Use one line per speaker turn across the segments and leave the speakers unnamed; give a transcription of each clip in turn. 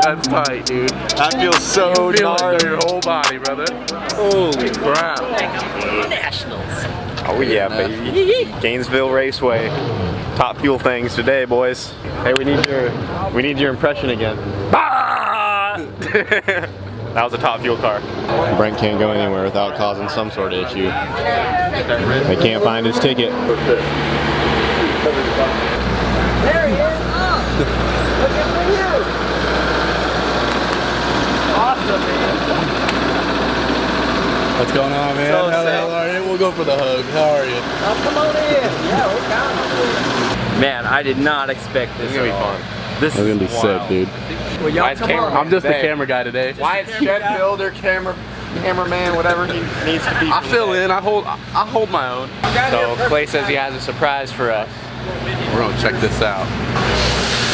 That's tight, dude.
That feels so gnarly.
Your whole body, brother. Holy crap.
Nationals.
Oh yeah, baby. Gainesville Raceway. Top fuel things today, boys. Hey, we need your impression again. That was a top fuel car. Brent can't go anywhere without causing some sort of issue. They can't find his ticket.
There he is. Looking for you. Awesome, man.
What's going on, man?
So
How the hell are you? We'll go for the hug. How are you?
Oh, come on in. Yeah, we're down. Man, I did not expect this.
It's gonna be fun.
This is
gonna be sick, dude.
Well, y'all come on.
I'm just the camera guy today.
Wyatt's shed builder, cameraman, whatever he needs to be.
I fill in. I hold my own.
So Clay says he has a surprise for us.
We're gonna check this out.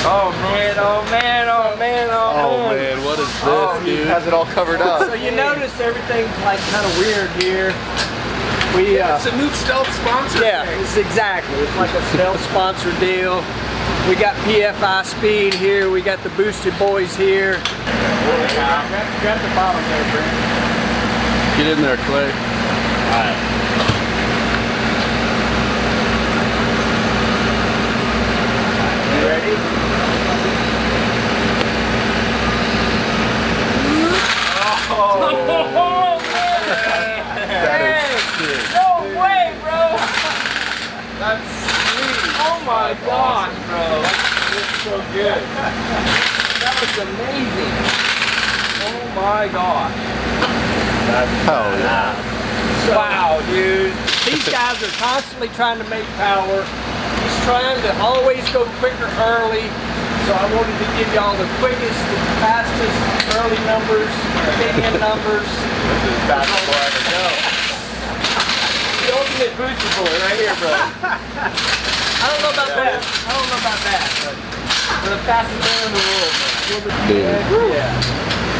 Oh man, oh man, oh man, oh man.
Oh man, what is this,
He
dude?
has it all covered up.
So you notice everything's like kind of weird here. We
It's a new stealth sponsor.
yeah, it's exactly. It's like a stealth sponsor deal. We got PFI Speed here. We got the Boosted Boys here. Grab the bottom there, Brent.
Get in there, Clay. All right.
You ready? Oh, no way, bro. That's sweet. Oh my gosh, bro. That's so good. That was amazing. Oh my gosh.
Oh yeah.
Wow, dude. These guys are constantly trying to make power. He's trying to always go quicker early. So I wanted to give y'all the quickest, fastest early numbers, opinion numbers.
This is fast before I ever go.
The ultimate booster boy right here, bro. I don't know about that. I don't know about that, but we're the fastest man in the world, man.
Dude.
Yeah.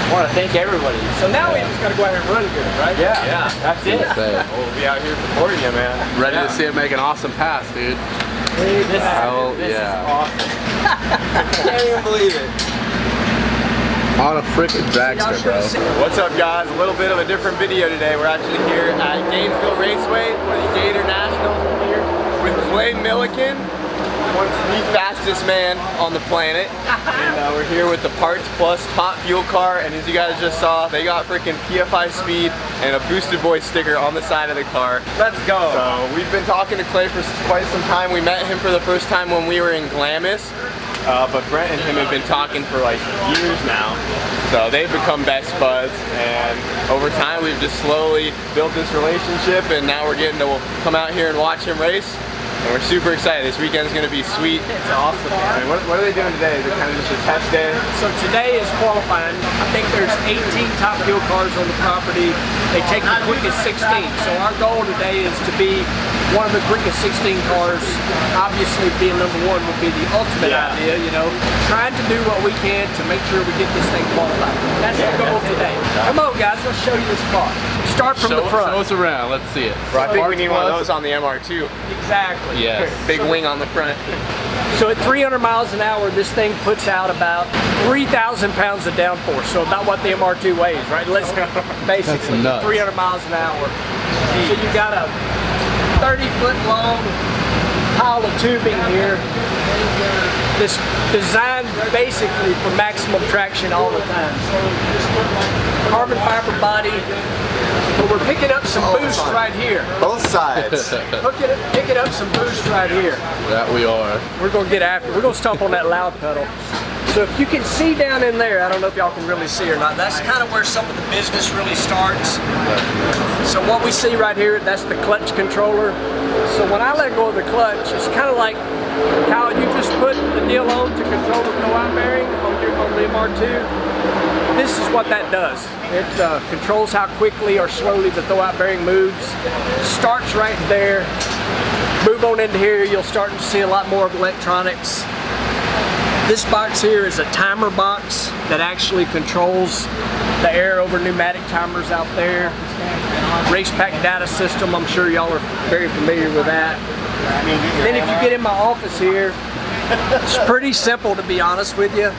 I want to thank everybody. So now we just got to go out here and run good, right?
Yeah.
That's it.
We'll be out here supporting you, man.
Ready to see it make an awesome pass, dude.
This
yeah.
is awesome.
Can't even believe it.
On a freaking Dragster, bro.
What's up, guys? A little bit of a different video today. We're actually here at Gainesville Raceway for the Gatornationals. We're here with Clay Milliken, the fastest man on the planet. And we're here with the Parts Plus Top Fuel car. And as you guys just saw, they got freaking PFI Speed and a Boosted Boy sticker on the side of the car.
Let's go.
So we've been talking to Clay for quite some time. We met him for the first time when we were in Glamis. But Brent and him have been talking for like years now. So they've become best buds, and over time we've just slowly built this relationship, and now we're getting to come out here and watch him race. And we're super excited. This weekend's gonna be sweet.
It's awesome, man.
I mean, what are they doing today? Is it kind of just a test day?
So today is qualifying. I think there's 18 top fuel cars on the property. They take the quickest 16. So our goal today is to be one of the quickest 16 cars. Obviously being number one would be the ultimate idea, you know. Trying to do what we can to make sure we get this thing qualified. That's the goal today. Come on guys, let's show you this car. Start from the front.
Show us around. Let's see it.
Bro, I think we need one of those on the MR2.
Exactly.
Yes.
Big wing on the front.
So at 300 miles an hour, this thing puts out about 3,000 pounds of downforce. So about what the MR2 weighs, right? Let's basically
nuts.
300 miles an hour. So you got a 30-foot long pile of tubing here. This designed basically for maximum traction all the time. Carbon fiber body. But we're picking up some boost right here.
Both sides.
Picking up some boost right here.
That we are.
We're gonna get after it. We're gonna stomp on that loud pedal. So if you can see down in there, I don't know if y'all can really see or not, that's kind of where some of the business really starts. So what we see right here, that's the clutch controller. So when I let go of the clutch, it's kind of like how you just put the deal on to control the flow out bearing on the MR2. This is what that does. It controls how quickly or slowly the throwout bearing moves. Starts right there. Move on into here, you'll start to see a lot more of electronics. This box here is a timer box that actually controls the air over pneumatic timers out there. Race pack data system, I'm sure y'all are very familiar with that. Then if you get in my office here, it's pretty simple, to be honest with you.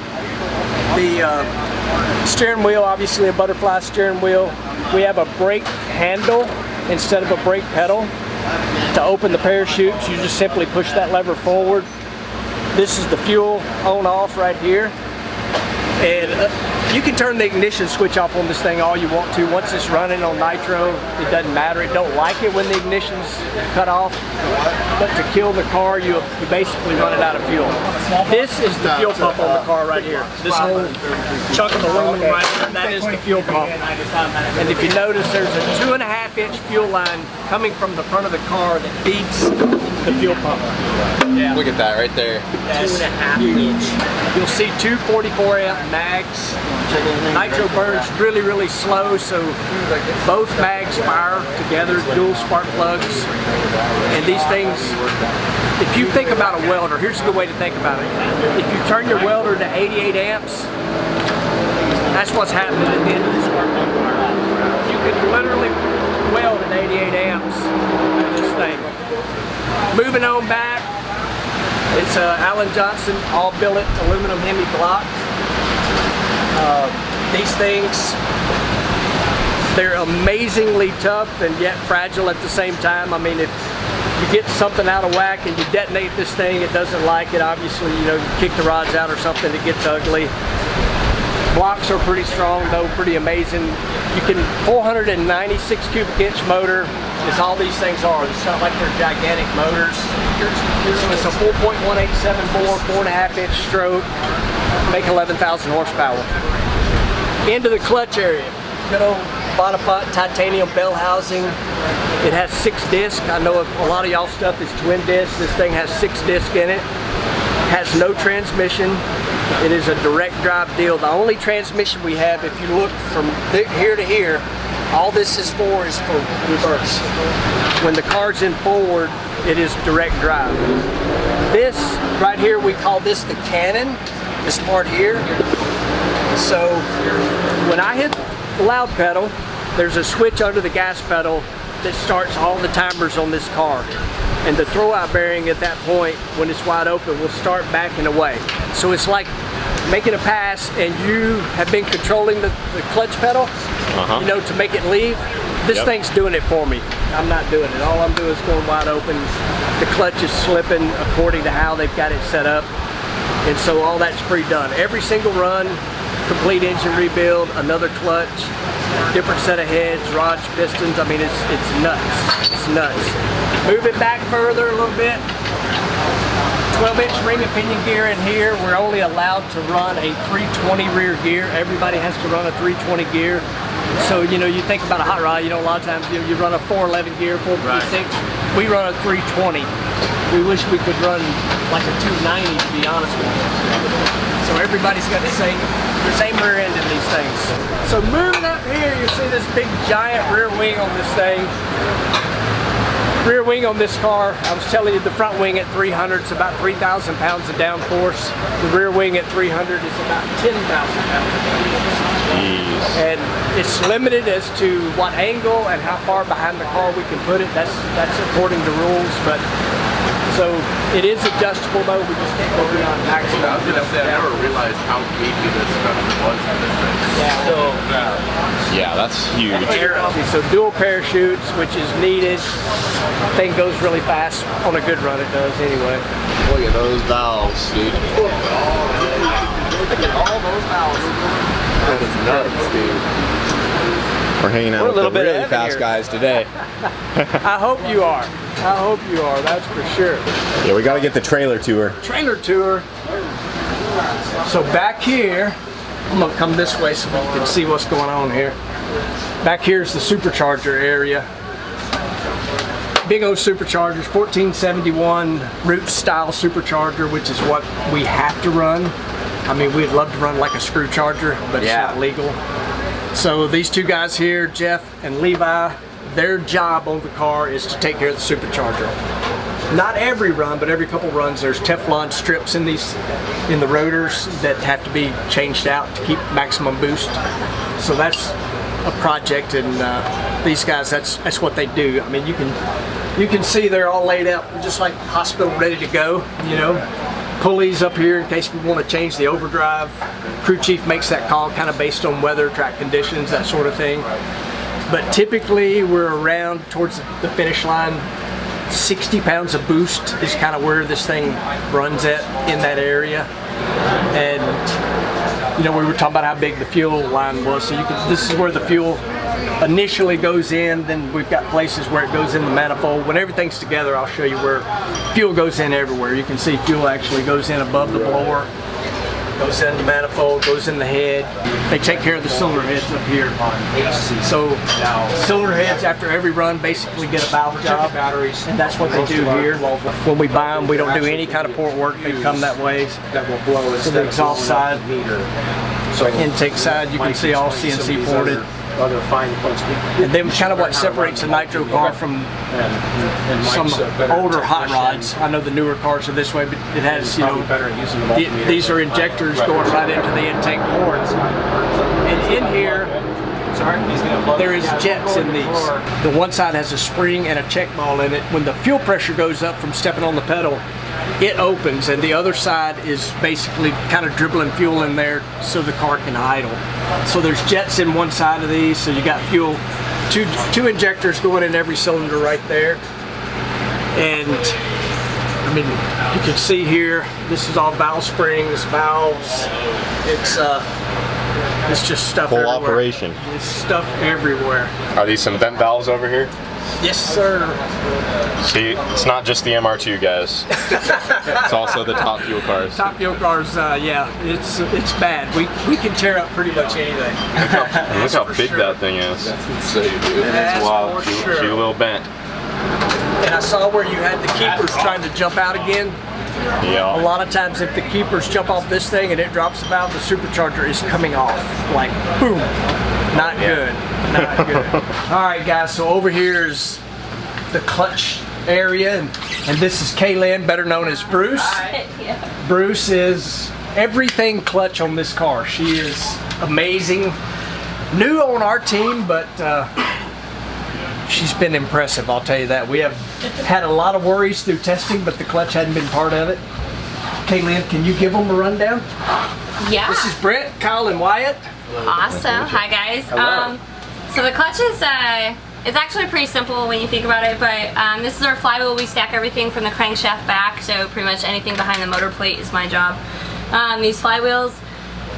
The steering wheel, obviously a butterfly steering wheel. We have a brake handle instead of a brake pedal. To open the parachutes, you just simply push that lever forward. This is the fuel on-off right here. And you can turn the ignition switch off on this thing all you want to. Once it's running on nitro, it doesn't matter. It don't like it when the ignition's cut off. But to kill the car, you basically run it out of fuel. This is the fuel pump on the car right here. This whole chunk of aluminum right here, that is the fuel pump. And if you notice, there's a 2.5-inch fuel line coming from the front of the car that feeds the fuel pump.
Yeah. Look at that right there.
2.5 inch. You'll see two 44 amp mags. Nitro burns really, really slow, so both mags fire together, dual spark plugs. And these things, if you think about a welder, here's a good way to think about it. If you turn your welder to 88 amps, that's what's happening at the end of the spark plug wire. You could literally weld at 88 amps with this thing. Moving on back, it's Alan Johnson all billet aluminum Hemi block. These things, they're amazingly tough and yet fragile at the same time. I mean, if you get something out of whack and you detonate this thing, it doesn't like it. Obviously, you know, you kick the rods out or something, it gets ugly. Blocks are pretty strong though, pretty amazing. You can, 496 cubic inch motor is all these things are. It's not like they're gigantic motors. So it's a 4.187 bore, 4.5 inch stroke, make 11,000 horsepower. Into the clutch area, good old Bonafont titanium bell housing. It has 6 discs. I know a lot of y'all stuff is twin discs. This thing has 6 discs in it. Has no transmission. It is a direct drive deal. The only transmission we have, if you look from here to here, all this is for reverse. When the car's in forward, it is direct drive. This right here, we call this the cannon, this part here. So when I hit the loud pedal, there's a switch under the gas pedal that starts all the timers on this car. And the throwout bearing at that point, when it's wide open, will start backing away. So it's like making a pass and you have been controlling the clutch pedal, you know, to make it leave. This thing's doing it for me. I'm not doing it. All I'm doing is going wide open. The clutch is slipping according to how they've got it set up. And so all that's pre-done. Every single run, complete engine rebuild, another clutch, different set of heads, rods, pistons. I mean, it's nuts. It's nuts. Move it back further a little bit. 12-inch ring of pinion gear in here. We're only allowed to run a 320 rear gear. Everybody has to run a 320 gear. So, you know, you think about a hot rod, you know, a lot of times you run a 411 gear, 456. We run a 320. We wish we could run like a 290, to be honest with you. So everybody's got the same rear end in these things. So moving up here, you see this big giant rear wing on this thing. Rear wing on this car, I was telling you, the front wing at 300 is about 3,000 pounds of downforce. The rear wing at 300 is about 10,000 pounds of downforce. And it's limited as to what angle and how far behind the car we can put it. That's according to rules, but so it is adjustable though. We just can't go beyond maximum.
I was gonna say, I never realized how beefy this stuff was for this thing.
Yeah, that's huge.
So dual parachutes, which is needed. Thing goes really fast on a good run. It does anyway.
Look at those valves, dude.
Look at all those valves.
That is nuts, dude.
We're hanging out with the really fast guys today.
I hope you are. I hope you are, that's for sure.
Yeah, we gotta get the trailer tour.
Trailer tour. So back here, I'm gonna come this way so you can see what's going on here. Back here is the Supercharger area. Big old Superchargers, 1471 Root style Supercharger, which is what we have to run. I mean, we'd love to run like a Supercharger, but it's not legal. So these two guys here, Jeff and Levi, their job on the car is to take care of the Supercharger. Not every run, but every couple runs, there's Teflon strips in the rotors that have to be changed out to keep maximum boost. So that's a project, and these guys, that's what they do. I mean, you can see they're all laid out just like hospital, ready to go. You know, pulleys up here in case we want to change the overdrive. Crew chief makes that call kind of based on weather, track conditions, that sort of thing. But typically we're around towards the finish line. 60 pounds of boost is kind of where this thing runs at in that area. And you know, we were talking about how big the fuel line was, so this is where the fuel initially goes in. Then we've got places where it goes in the manifold. When everything's together, I'll show you where fuel goes in everywhere. You can see fuel actually goes in above the blower, goes in the manifold, goes in the head. They take care of the cylinder heads up here. So cylinder heads after every run basically get a valve job, and that's what they do here. When we buy them, we don't do any kind of port work. They come that way. So the exhaust side, intake side, you can see all CNC ported. And then kind of what separates a nitro car from some older hot rods. I know the newer cars are this way, but it has, you know, these are injectors going right into the intake ports. And in here, there is jets in these. The one side has a spring and a check ball in it. When the fuel pressure goes up from stepping on the pedal, it opens, and the other side is basically kind of dribbling fuel in there so the car can idle. So there's jets in one side of these, so you got fuel, two injectors going in every cylinder right there. And I mean, you can see here, this is all valve springs, valves. It's just stuff
Full
everywhere.
operation.
It's stuff everywhere.
Are these some vent valves over here?
Yes, sir.
See, it's not just the MR2 guys.
It's also the top fuel cars.
Top fuel cars, yeah, it's bad. We can tear up pretty much anything.
Look how big
sure.
that thing is.
That's insane, dude.
That's
Wow,
for
she
sure.
a little bent.
And I saw where you had the keepers trying to jump out again. A
Yeah.
lot of times if the keepers jump off this thing and it drops the valve, the Supercharger is coming off. Like, boom. Not good. Not good. Alright guys, so over here is the clutch area, and this is Kaylin, better known as Bruce.
Yeah.
Bruce is everything clutch on this car. She is amazing. New on our team, but she's been impressive, I'll tell you that. We have had a lot of worries through testing, but the clutch hadn't been part of it. Kaylin, can you give them a rundown?
Yeah.
This is Brett, Kyle, and Wyatt.
Awesome. Hi guys. So the clutch is it's actually pretty simple when you think about it, but this is our flywheel. We stack everything from the crankshaft back, so pretty much anything behind the motor plate is my job. These flywheels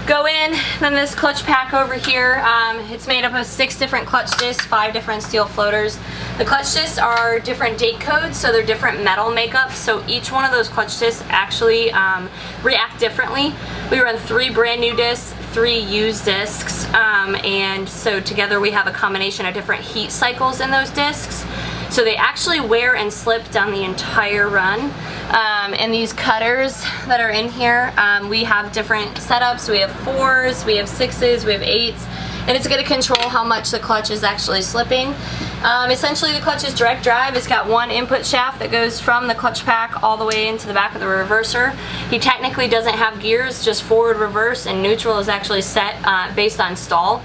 go in, then this clutch pack over here, it's made up of 6 different clutch discs, 5 different steel floaters. The clutch discs are different date codes, so they're different metal makeups, so each one of those clutch discs actually react differently. We run 3 brand new discs, 3 used discs, and so together we have a combination of different heat cycles in those discs. So they actually wear and slip down the entire run. And these cutters that are in here, we have different setups. We have 4s, we have 6s, we have 8s, and it's going to control how much the clutch is actually slipping. Essentially the clutch is direct drive. It's got one input shaft that goes from the clutch pack all the way into the back of the reverser. He technically doesn't have gears, just forward, reverse, and neutral is actually set based on stall.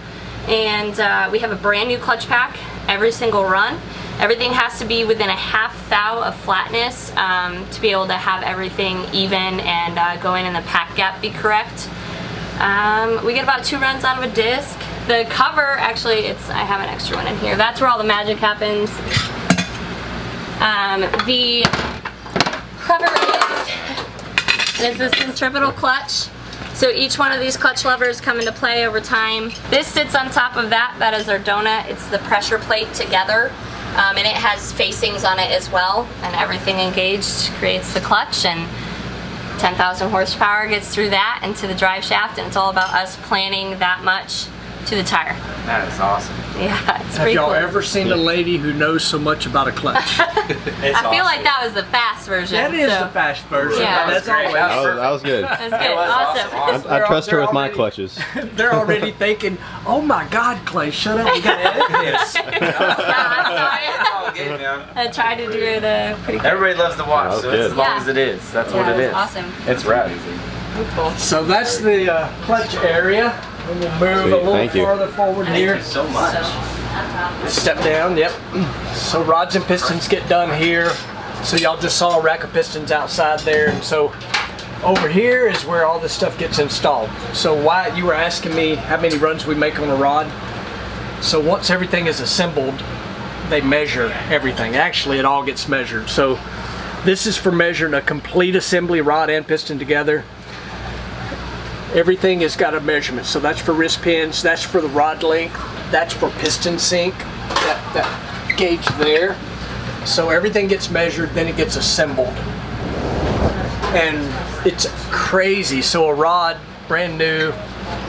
And we have a brand new clutch pack every single run. Everything has to be within a half thou of flatness to be able to have everything even and go in and the pack gap be correct. We get about 2 runs out of a disc. The cover, actually, I have an extra one in here. That's where all the magic happens. The cover is this centripetal clutch. So each one of these clutch levers come into play over time. This sits on top of that. That is our donut. It's the pressure plate together. And it has facings on it as well. And everything engaged creates the clutch. And 10,000 horsepower gets through that into the drive shaft. And it's all about us planning that much to the tire.
That is awesome.
Yeah, it's
Have
pretty
y'all
cool.
ever seen a lady who knows so much about a clutch?
I feel like that was the fast version.
That is
so.
the fast version.
Yeah.
That's
That was
always.
great.
That was good.
That's good. Awesome.
I trust her
They're
with my
already-
clutches.
They're already thinking, "Oh my God, Clay, shut up! We gotta edit this."
I'm sorry. I tried to do it pretty quick.
Everybody loves to watch, so it's as long as it is. That's what it is.
Awesome.
It's rad.
So that's the clutch area. And we'll move
Sweet,
a little
thank you.
farther forward here.
So much.
Step down, yep. So rods and pistons get done here. So y'all just saw a rack of pistons outside there. And so over here is where all this stuff gets installed. So why you were asking me how many runs we make on a rod. So once everything is assembled, they measure everything. Actually, it all gets measured. So this is for measuring a complete assembly, rod and piston together. Everything has got a measurement. So that's for wrist pins, that's for the rod length, that's for piston sink, that gauge there. So everything gets measured, then it gets assembled. And it's crazy. So a rod, brand new,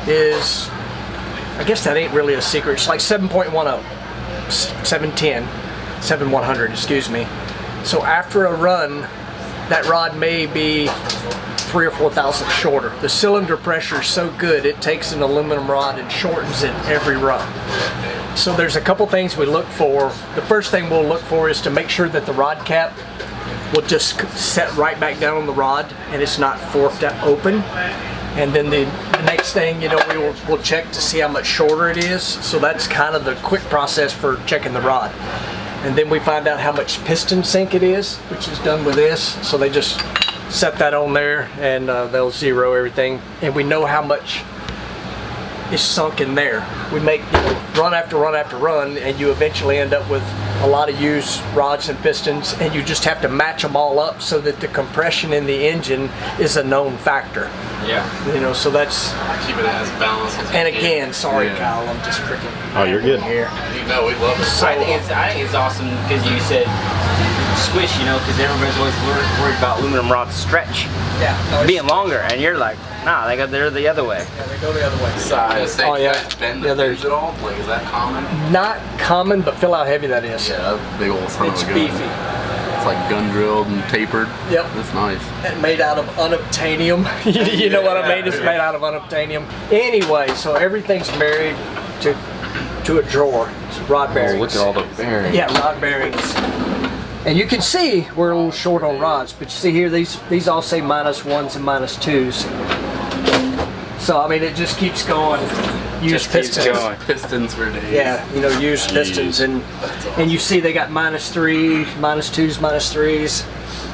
is, I guess that ain't really a secret. It's like 7.10, 710, 7100, excuse me. So after a run, that rod may be 3 or 4 thousandths shorter. The cylinder pressure is so good, it takes an aluminum rod and shortens it every run. So there's a couple things we look for. The first thing we'll look for is to make sure that the rod cap will just set right back down on the rod and it's not forked open. And then the next thing, you know, we'll check to see how much shorter it is. So that's kind of the quick process for checking the rod. And then we find out how much piston sink it is, which is done with this. So they just set that on there and they'll zero everything. And we know how much is sunk in there. We make, you know, run after run after run, and you eventually end up with a lot of used rods and pistons, and you just have to match them all up so that the compression in the engine is a known factor.
Yeah.
You know, so that's,
Keep it as balanced as
and
you can.
again, sorry
Yeah.
Kyle, I'm just freaking
Oh, you're good.
here.
You know, we love it.
So,
I think it's awesome because you said squish, you know, because everybody's always worried about aluminum rods stretch
yeah, no, it's-
being longer, and you're like, nah, they're the other way.
yeah, they go the other way.
I was gonna say,
Oh,
do you
yeah.
guys bend
Yeah,
the
there's-
pins at all? Like, is that common?
Not common, but feel how heavy that is.
Yeah, that big old son
It's
of a gun.
beefy.
It's like gun drilled and tapered.
Yep.
That's nice.
Made out of unobtainium. You know what I mean? It's made out of unobtainium. Anyway, so everything's married to a drawer. It's rod bearings.
Look at all the bearings.
Yeah, rod bearings. And you can see we're a little short on rods, but you see here these all say -1s and -2s. So I mean it just keeps going. Used pistons.
Pistons for days.
Yeah, you know, used pistons, and you see they got -3, -2s, -3s.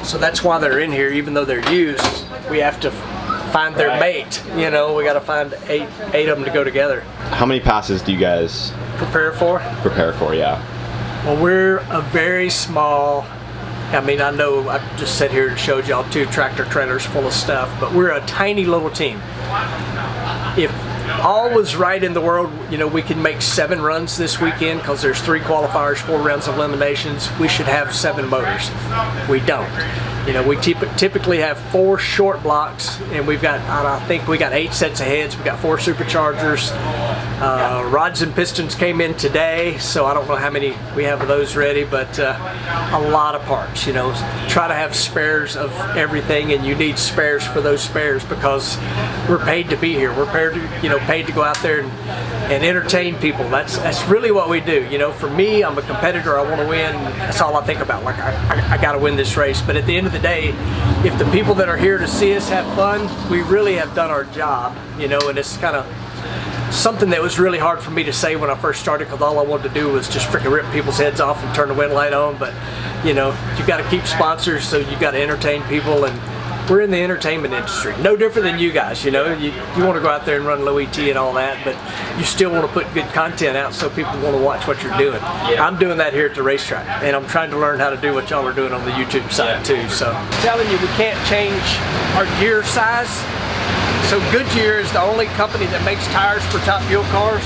So that's why they're in here, even though they're used. We have to find their mate. You know, we got to find eight of them to go together.
How many passes do you guys
Prepare for.
prepare for? Yeah.
Well, we're a very small. I mean, I know I just sat here and showed y'all 2 tractor trailers full of stuff, but we're a tiny little team. If all was right in the world, you know, we could make 7 runs this weekend because there's 3 qualifiers, 4 rounds of eliminations. We should have 7 motors. We don't. You know, we typically have 4 short blocks, and we've got, I think we got 8 sets of heads. We got 4 superchargers. Rods and pistons came in today, so I don't know how many we have of those ready, but a lot of parts. You know, try to have spares of everything, and you need spares for those spares because we're paid to be here. We're paid to go out there and entertain people. That's really what we do. You know, for me, I'm a competitor. I want to win. That's all I think about. Like I got to win this race. But at the end of the day, if the people that are here to see us have fun, we really have done our job. You know, and it's kind of something that was really hard for me to say when I first started because all I wanted to do was just freaking rip people's heads off and turn the wind light on. But you know, you got to keep sponsors, so you got to entertain people, and we're in the entertainment industry. No different than you guys. You know, you want to go out there and run low ET and all that, but you still want to put good content out so people want to watch what you're doing. Yeah. I'm doing that here at the racetrack, and I'm trying to learn how to do what y'all are doing on the YouTube side too. So I'm telling you, we can't change our gear size. So Goodyear is the only company that makes tires for top fuel cars.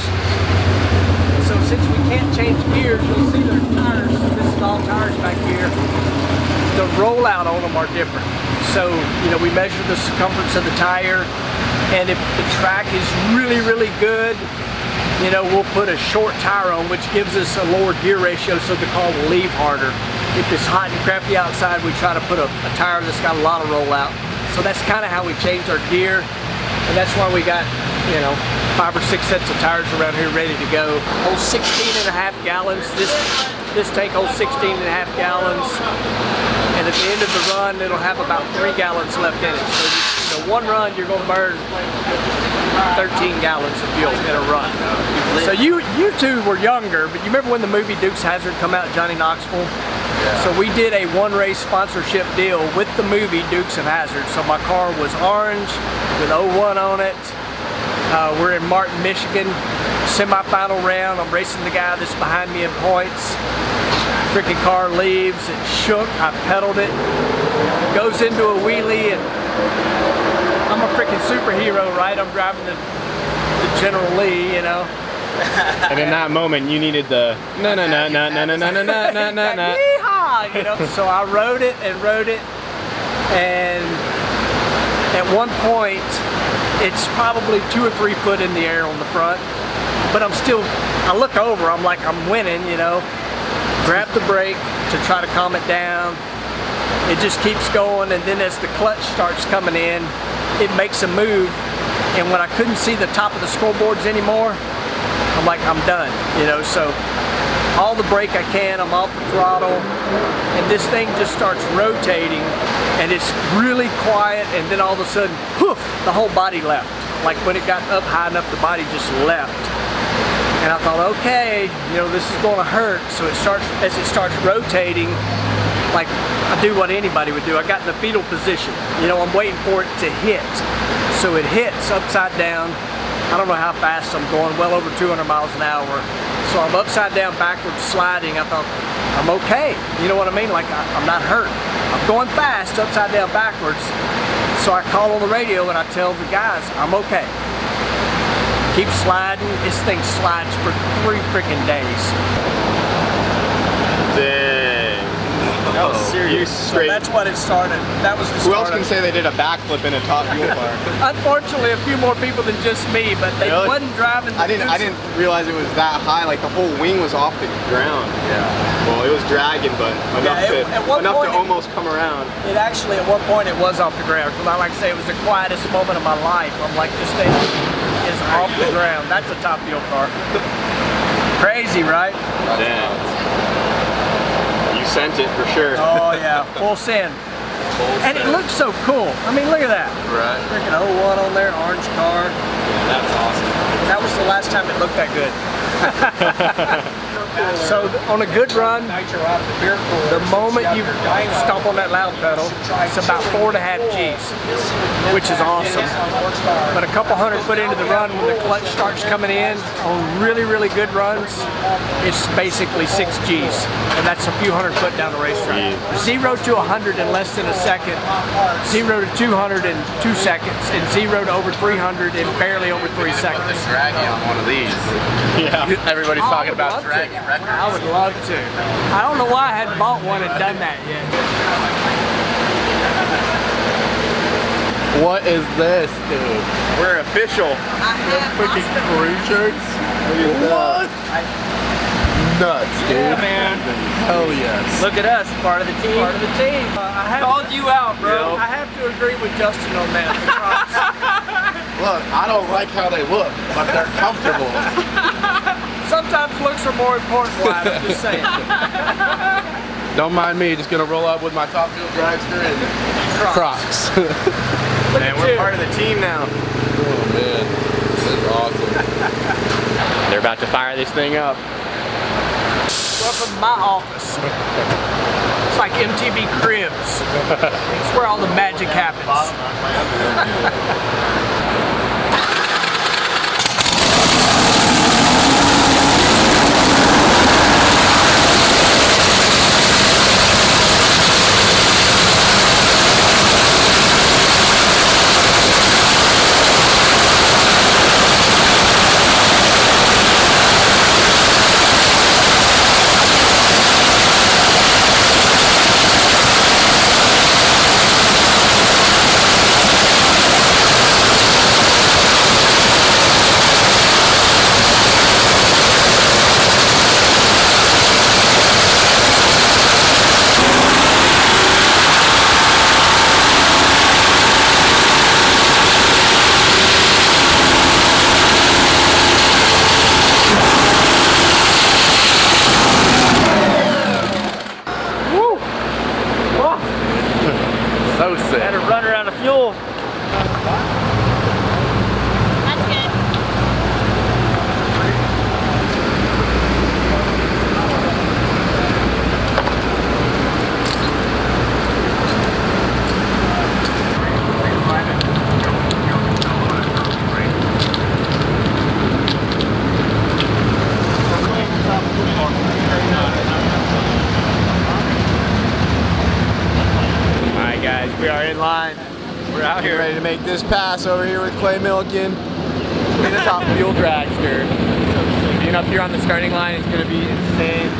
So since we can't change gears, you'll see their tires. This is all tires back here. The rollout on them are different. So, you know, we measure the circumference of the tire, and if the track is really, really good, you know, we'll put a short tire on, which gives us a lower gear ratio so the car will leave harder. If it's hot and crappy outside, we try to put a tire that's got a lot of rollout. So that's kind of how we change our gear. And that's why we got, you know, 5 or 6 sets of tires around here ready to go. Holds 16.5 gallons. This tank holds 16.5 gallons. And at the end of the run, it'll have about 3 gallons left in it. So, you know, one run, you're going to burn 13 gallons of fuel in a run. So you two were younger, but you remember when the movie Dukes of Hazzard come out, Johnny Knoxville? Yeah. So we did a one-race sponsorship deal with the movie Dukes of Hazzard. So my car was orange with 01 on it. We're in Martin, Michigan, semi-final round. I'm racing the guy that's behind me in points. Freaking car leaves, it shook, I pedaled it, goes into a wheelie, and I'm a freaking superhero, right? I'm driving the General Lee, you know.
And in that moment, you needed the na na na na na na na na na na na.
Yeehaw, you know. So I rode it, and at one point, it's probably 2 or 3 foot in the air on the front, but I look over, I'm like, I'm winning, you know. Grab the brake to try to calm it down. It just keeps going, and then as the clutch starts coming in, it makes a move, and when I couldn't see the top of the scoreboards anymore, I'm like, I'm done, you know. So all the brake I can, I'm off the throttle, and this thing just starts rotating, and it's really quiet, and then all of a sudden, poof, the whole body left. Like when it got up high enough, the body just left. And I thought, okay, you know, this is going to hurt. So as it starts rotating, like I do what anybody would do. I got in the fetal position. You know, I'm waiting for it to hit. So it hits upside down. I don't know how fast I'm going, well over 200 miles an hour. So I'm upside down, backwards, sliding. I thought, I'm okay. You know what I mean? Like I'm not hurt. I'm going fast, upside down, backwards. So I call on the radio and I tell the guys, I'm okay. Keep sliding. This thing slides for 3 freaking days.
Dang. That was serious.
So that's what it started. That was the start.
Who else can say they did a backflip in a top fuel car?
Unfortunately, a few more people than just me, but they wasn't driving.
I didn't realize it was that high. Like the whole wing was off the ground. Yeah. Well, it was dragging, but enough to almost come around.
It actually, at one point, it was off the ground. Because I like to say it was the quietest moment of my life. I'm like, this thing is off the ground. That's a top fuel car. Crazy, right?
Damn. You sent it for sure.
Oh yeah, full send. And it looks so cool. I mean, look at that.
Right.
Freaking 01 on there, orange car.
Yeah, that's awesome.
That was the last time it looked that good. So on a good run, the moment you stomp on that loud pedal, it's about 4.5 G's, which is awesome. But a couple 100 foot into the run, when the clutch starts coming in on really, really good runs, it's basically 6 G's, and that's a few 100 foot down the racetrack. 0 to 100 in less than a second, 0 to 200 in 2 seconds, and 0 to over 300 in barely over 3 seconds.
Draggy on one of these.
Yeah.
Everybody's talking about Draggy records.
I would love to. I don't know why I hadn't bought one and done that yet.
What is this, dude?
We're official.
Freaking crew shirts? What? Nuts, dude.
Yeah, man.
Hell yes.
Look at us, part of the team. Part of the team. I called you out, bro. I have to agree with Justin on that.
Look, I don't like how they look, but they're comfortable.
Sometimes looks are more important, Wyatt, I'm just saying.
Don't mind me, just gonna roll up with my top fuel Dragster and Crocs.
Man, we're part of the team now.
Oh man, this is awesome.
They're about to fire this thing up.
Welcome to my office. It's like MTV Cribs. It's where all the magic happens.
out here ready to make this pass over here with Clay Milliken in the top fuel dragster. Being up here on the starting line is gonna be insane.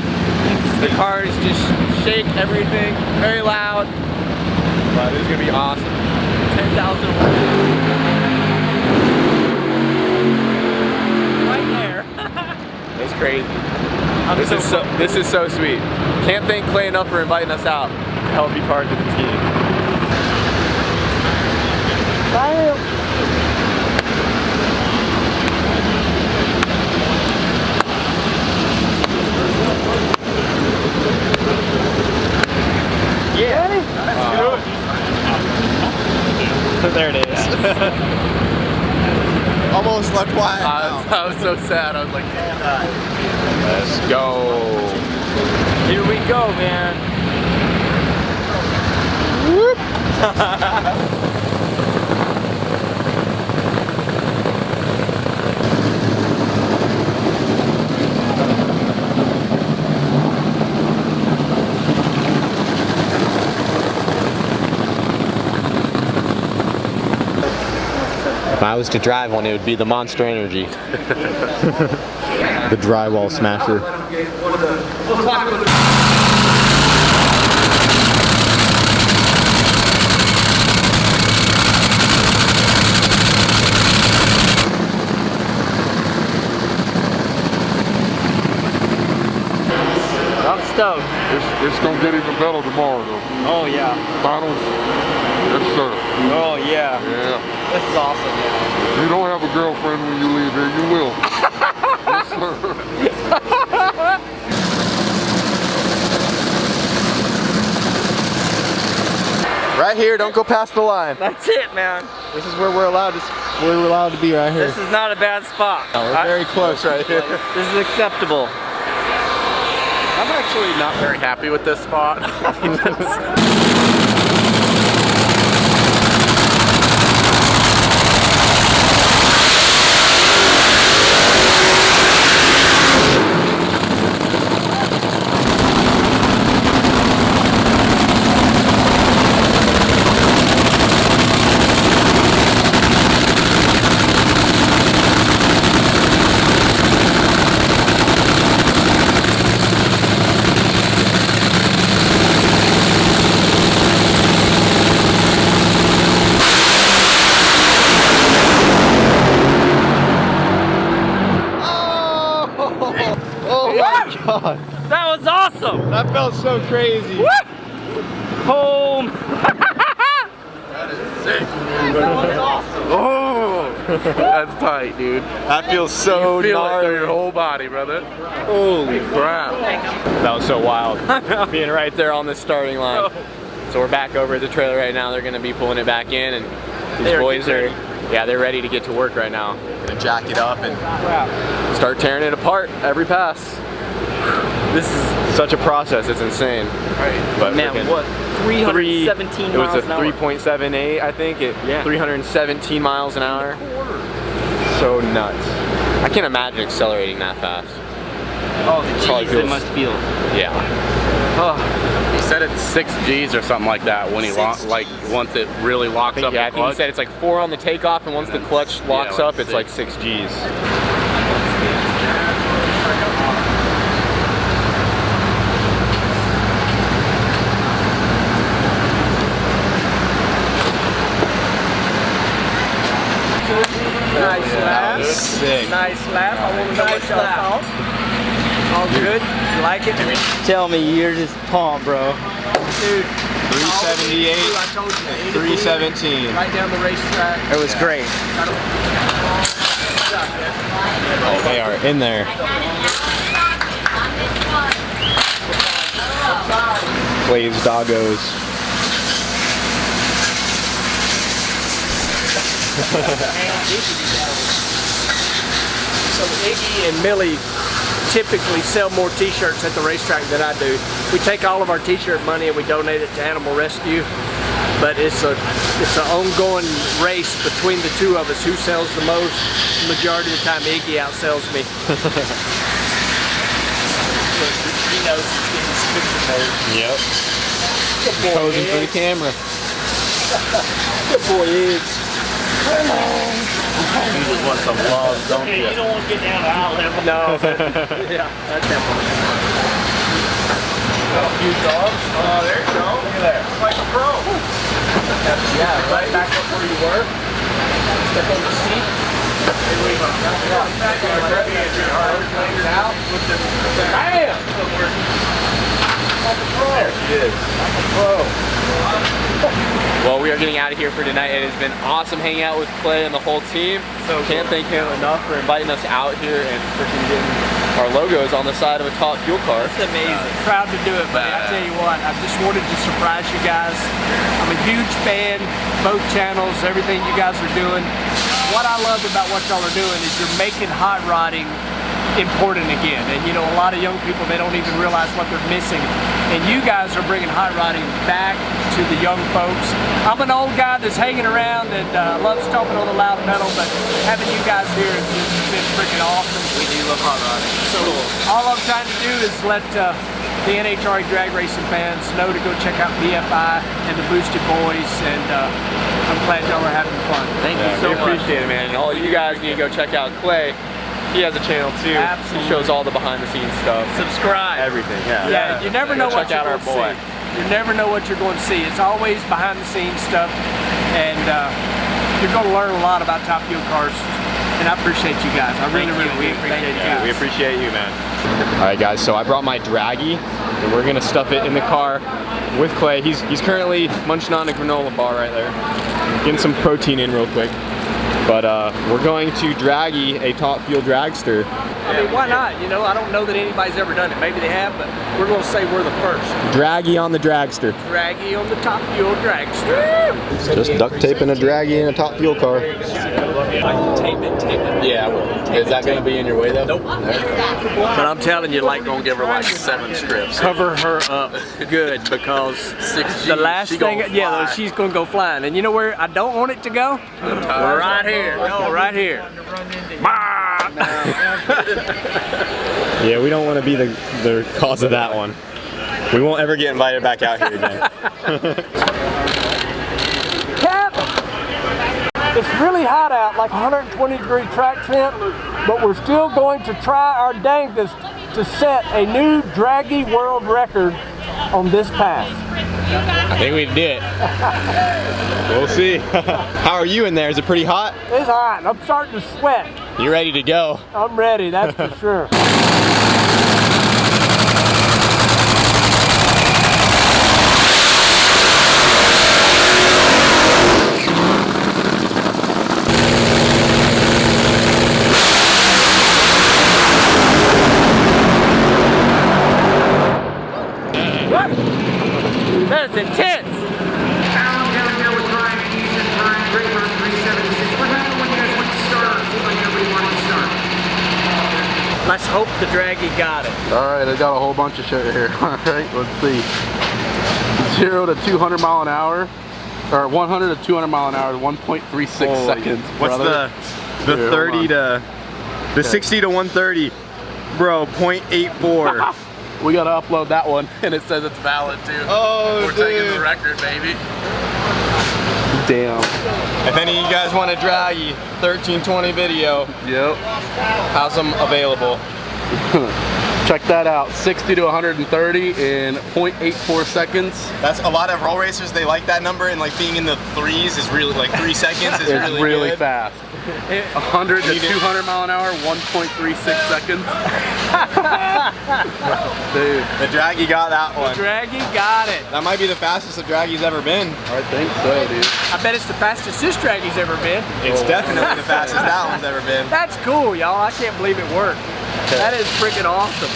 The cars just shake everything, very loud, but it's gonna be awesome. 10,000
Right there.
It's crazy. This is so sweet. Can't thank Clay enough for inviting us out to help be part of the team.
Yeah. There it is.
Almost left quiet.
I was so sad. I was like, damn.
Let's go.
Here we go, man.
If I was to drive one, it would be the Monster Energy. The drywall smasher.
I'm stoked.
It's gonna get even better tomorrow though.
Oh yeah.
Finals, yes sir.
Oh yeah.
Yeah.
This is awesome.
If you don't have a girlfriend when you leave here, you will. Yes sir.
Right here, don't go past the line.
That's it, man.
This is where we're allowed to be right here.
This is not a bad spot.
We're very close right here.
This is acceptable.
I'm actually not very happy with this spot.
God,
That was awesome.
that felt so crazy.
Woo! Home.
Oh, that's tight, dude.
That feels so
Feel it
gnarly.
through your whole body, brother.
Holy
Crap.
That was so wild. Being right there on the starting line. So we're back over at the trailer right now. They're gonna be pulling it back in, and these boys are, yeah, they're ready to get to work right now. Gonna jack it up and start tearing it apart every pass. This is such a process, it's insane.
Right.
But
Man,
freaking
what? 317
it was
miles
a
an hour.
3.78, I think.
Yeah.
317 miles an hour. So nuts. I can't imagine accelerating that fast.
Oh, the
Probably
G's it
feels-
must feel.
Yeah.
He said it's 6 G's or something like that when he like once it really locks up.
Yeah, I
the
think he
clutch.
said it's like 4 on the takeoff, and once the clutch locks
like
up, it's
6.
like 6 G's.
Nice lap.
Sick.
Nice lap. I want to know what y'all thought. All good? You like it?
Tell me you're just pumped, bro.
Dude.
378,
I told you.
317.
Right down the racetrack.
It was great.
Oh, they are in there. Waves doggos.
So Iggy and Millie typically sell more t-shirts at the racetrack than I do. We take all of our t-shirt money and we donate it to Animal Rescue. But it's an ongoing race between the two of us who sells the most. The majority of the time Iggy outsells me. He knows he's getting
Yep. Posing for the camera.
Good boy is.
You just want some love, don't you?
You don't want to get down to eye level. No. Yeah, that's definitely.
You dogs. Oh, there you go. Look at that. Like a pro.
Yeah, right back up where you were. Step on the seat. Bam! Like a pro.
There she is.
Like a pro.
Well, we are getting out of here for tonight. It has been awesome hanging out with Clay and the whole team. So can't thank him enough for inviting us out here and freaking getting our logos on the side of a top fuel car.
It's amazing. Proud to do it, buddy. I tell you what, I just wanted to surprise you guys. I'm a huge fan, both channels, everything you guys are doing. What I love about what y'all are doing is you're making hot rodding important again. And you know, a lot of young people, they don't even realize what they're missing. And you guys are bringing hot rodding back to the young folks. I'm an old guy that's hanging around and loves stomping on the loud pedal, but having you guys here has just been freaking awesome.
We do love hot rodding.
So all I'm trying to do is let the NHRA drag racing fans know to go check out BFI and the Boosted Boys, and I'm glad y'all are having fun.
Thank you so much. We appreciate it, man. And all you guys need to go check out Clay. He has a channel too.
Absolutely.
He shows all the behind the scenes stuff.
Subscribe.
Everything, yeah.
Yeah, you never know what
check
you're
out our
going to
boy.
see. You never know what you're going to see. It's always behind the scenes stuff, and you're going to learn a lot about Top Fuel cars. And I appreciate you guys. I really, really do. Thank you guys.
We appreciate you, man. All right, guys. So I brought my Draggy, and we're gonna stuff it in the car with Clay. He's currently munching on a granola bar right there, getting some protein in real quick. But we're going to Draggy a Top Fuel Dragster.
I mean, why not? You know, I don't know that anybody's ever done it. Maybe they have, but we're going to say we're the first.
Draggy on the Dragster.
Draggy on the Top Fuel Dragster.
Just duct taping a Draggy in a Top Fuel car.
Tape it.
Yeah, is that going to be in your way though?
Nope.
But I'm telling you, like, gonna give her like 7 strips.
Cover her up good, because the last thing, yeah, she's going to go flying. And you know where I don't want it to go? Right here. No, right here.
Yeah, we don't want to be the cause of that one. We won't ever get invited back out here again.
Cap! It's really hot out, like 120-degree track temp, but we're still going to try our dangest to set a new Draggy world record on this pass.
I think we did. We'll see. How are you in there? Is it pretty hot?
It's hot. I'm starting to sweat.
You ready to go?
I'm ready, that's for sure. That's intense. Let's hope the Draggy got it.
Alright, I got a whole bunch of shit here. Alright, let's see. 0 to 200 mile an hour, or 100 to 200 mile an hour, 1.36 seconds.
What's
brother.
the
Here,
30 to, the 60 to 130? Bro, 0.84.
We gotta upload that one, and it says it's valid too.
Oh,
we're taking the record, baby. Damn.
If any of you guys want a Draggy 1320 video,
Yep.
how's them available?
Check that out. 60 to 130 in 0.84 seconds.
That's a lot of roll racers. They like that number, and like being in the 3s is really like 3 seconds is
It's really
good.
fast. 100 to 200 mile an hour, 1.36 seconds. Dude.
The Draggy got that one.
Draggy got it.
That might be the fastest the Draggy's ever been.
I think so, dude.
I bet it's the fastest this Draggy's ever been.
It's definitely the fastest that one's ever been.
That's cool, y'all. I can't believe it worked. That is freaking awesome.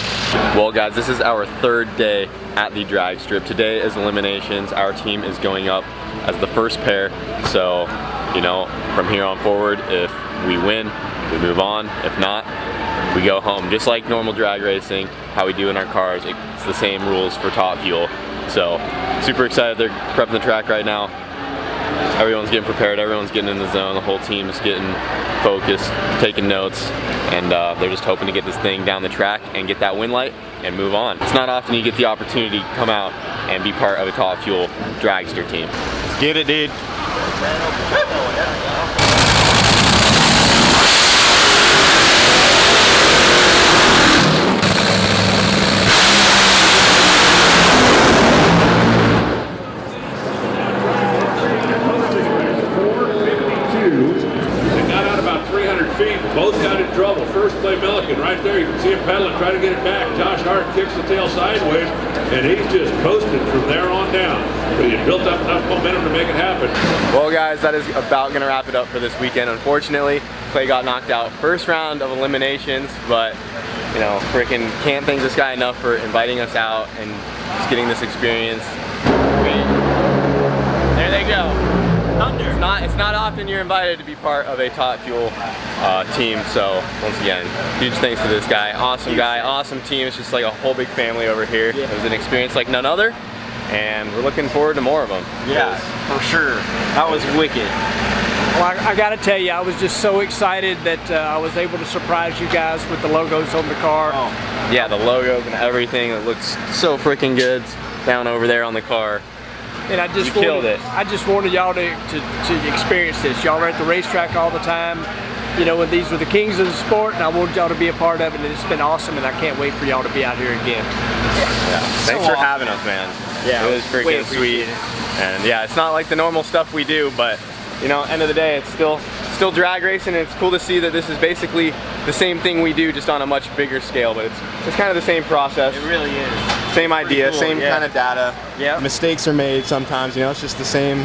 Well guys, this is our 3rd day at the drag strip. Today is Eliminations. Our team is going up as the first pair. So, you know, from here on forward, if we win, we move on. If not, we go home. Just like normal drag racing, how we do in our cars, it's the same rules for Top Fuel. So, super excited. They're prepping the track right now. Everyone's getting prepared, everyone's getting in the zone, the whole team's getting focused, taking notes, and they're just hoping to get this thing down the track and get that win light and move on. It's not often you get the opportunity to come out and be part of a Top Fuel dragster team.
Get it, dude.
Both got in trouble. First play Milliken right there. You can see him pedaling, try to get it back. Josh Hart kicks the tail sideways, and he's just coasting from there on down. But he built up enough momentum to make it happen.
Well, guys, that is about going to wrap it up for this weekend. Unfortunately, Clay got knocked out first round of eliminations, but you know, freaking can't thank this guy enough for inviting us out and just getting this experience. Wait. There they go. It's not often you're invited to be part of a Top Fuel team, so once again, huge thanks to this guy. Awesome guy, awesome team. It's just like a whole big family over here. It was an experience like none other, and we're looking forward to more of them.
Yeah, for sure. That was wicked.
Well, I gotta tell you, I was just so excited that I was able to surprise you guys with the logos on the car.
Oh. Yeah, the logos and everything. It looks so freaking good down over there on the car.
And I just wanted y'all to experience this. Y'all are at the racetrack all the time, you know, and these were the kings of the sport, and I wanted y'all to be a part of it, and it's been awesome, and I can't wait for y'all to be out here again.
Yeah. Thanks for having us, man.
Yeah,
it was freaking sweet. And yeah, it's not like the normal stuff we do, but you know, end of the day, it's still drag racing, and it's cool to see that this is basically the same thing we do, just on a much bigger scale, but it's kind of the same process.
It really is.
Same idea,
cool, same kind of data.
Yep.
Mistakes are made sometimes, you know, it's just the same,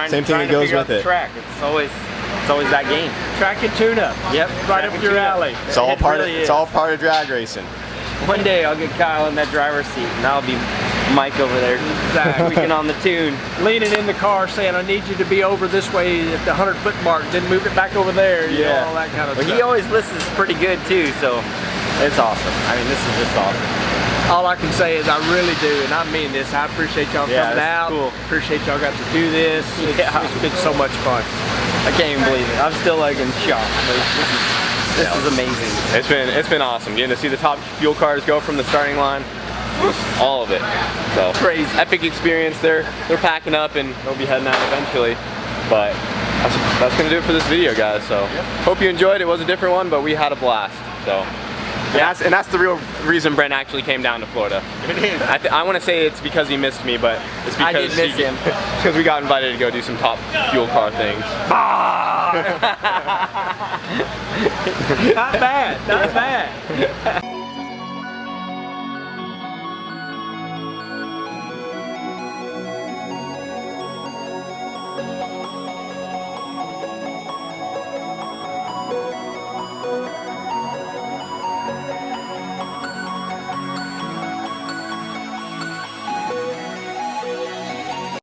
same thing that goes with it.
Track. It's always that game.
Track and tune-up.
Yep.
Right up your alley.
It's all part of drag racing.
One day I'll get Kyle in that driver's seat, and I'll be Mike over there tweaking on the tune.
Leaning in the car saying, I need you to be over this way at the 100-foot mark, then move it back over there, you know, all that kind of stuff.
He always listens pretty good too, so it's awesome. I mean, this is just awesome.
All I can say is I really do, and I mean this. I appreciate y'all coming out.
Cool.
Appreciate y'all got to do this. It's been so much fun.
I can't even believe it. I'm still like in shock. This is amazing.
It's been awesome getting to see the Top Fuel cars go from the starting line. All of it. So
crazy.
Epic experience. They're packing up and they'll be heading out eventually. But that's gonna do it for this video, guys. So hope you enjoyed. It was a different one, but we had a blast. So. And that's the real reason Brent actually came down to Florida.
It is.
I want to say it's because he missed me, but it's because
I did miss him.
It's because we got invited to go do some Top Fuel car things.
Not bad, not bad.